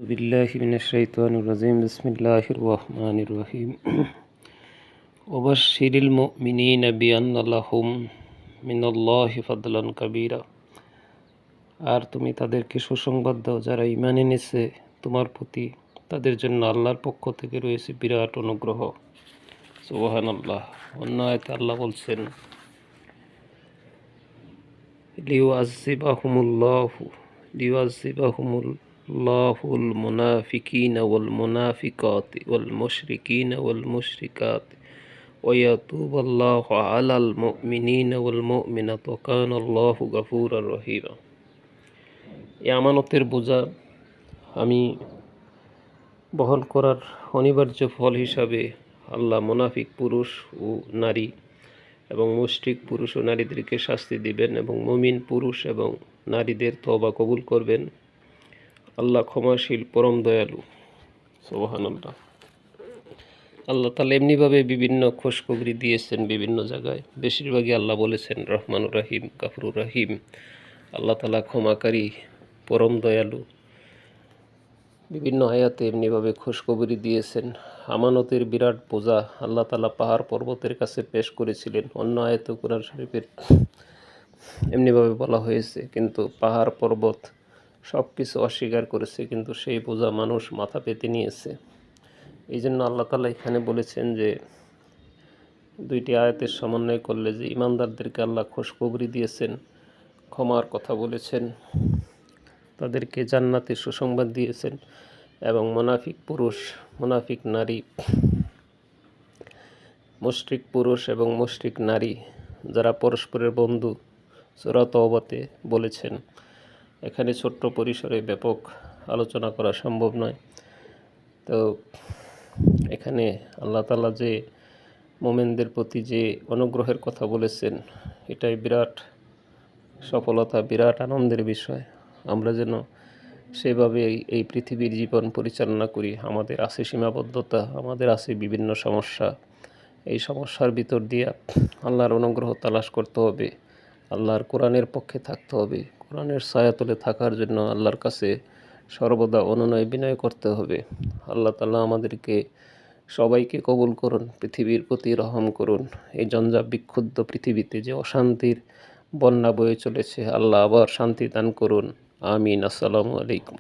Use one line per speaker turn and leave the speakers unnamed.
বিল্লাহি মিনাশ শাইতানির রাজিম বিসমিল্লাহির রহমানির রহিম ওয়াবাশশিরিল মুমিনিনা বিআন্না লাহুম মিনাল্লাহি ফাদলান কাবীরা। আর তুমি তাদেরকে সুসংবাদ দাও যারা ঈমান এনেছে তোমার প্রতি, তাদের জন্য আল্লাহর পক্ষ থেকে রয়েছে বিরাট অনুগ্রহ। সুবহানাল্লাহ। অন্য আয়াতে আল্লাহ বলছেন, লিউআযযিবাহুমুল মুনাফিকিনা ওয়াল মুনাফিকাতি ওয়াল মুশরিকিনা ওয়াল মুশরিকাতি ওয়া ইয়াতুবাল্লাহু আলাল মুমিনিনা ওয়াল মুমিনাতি ওয়া কানাল্লাহু গফুরার রহিমা। এই আমানতের বোঝা আমি বহন করার অনিবার্য ফল হিসাবে আল্লাহ মুনাফিক পুরুষ ও নারী এবং মুশরিক পুরুষ ও নারীদেরকে শাস্তি দিবেন এবং মুমিন পুরুষ এবং নারীদের তওবা কবুল করবেন। আল্লাহ ক্ষমাশীল, পরম দয়ালু। সুবহানাল্লাহ। আল্লাহ তাআলা এমনিভাবে বিভিন্ন খুশখবরি দিয়েছেন বিভিন্ন জায়গায়। বেশিরভাগই আল্লাহ বলেছেন রহমানুর রহিম, গাফুরুর রহিম। আল্লাহ তাআলা ক্ষমাকারী, পরম দয়ালু। বিভিন্ন আয়াতে এমনিভাবে খুশখবরি দিয়েছেন। আমানতের বিরাট বোঝা আল্লাহ তাআলা পাহাড় পর্বতের কাছে পেশ করেছিলেন। অন্য আয়াতে কুরআন শরীফের এমনিভাবে বলা হয়েছে, কিন্তু পাহাড় পর্বত সব কিছু অস্বীকার করেছে, কিন্তু সেই বোঝা মানুষ মাথা পেতে নিয়েছে। এই জন্য আল্লাহ তাআলা এখানে বলেছেন যে দুইটি আয়াতের সমন্বয় করলে যে ইমানদারদেরকে আল্লাহ খুশখবরি দিয়েছেন, ক্ষমার কথা বলেছেন, তাদেরকে জান্নাতের সুসংবাদ দিয়েছেন, এবং মুনাফিক পুরুষ, মুনাফিক নারী, মুশরিক পুরুষ এবং মুশরিক নারী যারা পরস্পরের বন্ধু, সূরা তাওবাতে বলেছেন। এখানে ছোট্ট পরিসরে ব্যাপক আলোচনা করা সম্ভব নয়। তো এখানে আল্লাহ তাআলা যে মুমিনদের প্রতি যে অনুগ্রহের কথা বলেছেন, এটাই বিরাট সফলতা, বিরাট আনন্দের বিষয়। আমরা যেন সেভাবে এই পৃথিবীর জীবন পরিচালনা করি। আমাদের আছে সীমাবদ্ধতা, আমাদের আছে বিভিন্ন সমস্যা। এই সমস্যার ভিতর দিয়ে আল্লাহর অনুগ্রহ তালাশ করতে হবে, আল্লাহর কোরআনের পক্ষে থাকতে হবে, কোরআনের ছায়াতলে থাকার জন্য আল্লাহর কাছে সর্বদা অনুনয় বিনয় করতে হবে। আল্লাহ তাআলা আমাদেরকে সবাইকে কবুল করুন, পৃথিবীর প্রতি রহম করুন। এই জঞ্জাট বিক্ষুব্ধ পৃথিবীতে যে অশান্তির বন্যা বয়ে চলেছে, আল্লাহ আবার শান্তি দান করুন। আমিন। আসসালামু আলাইকুম।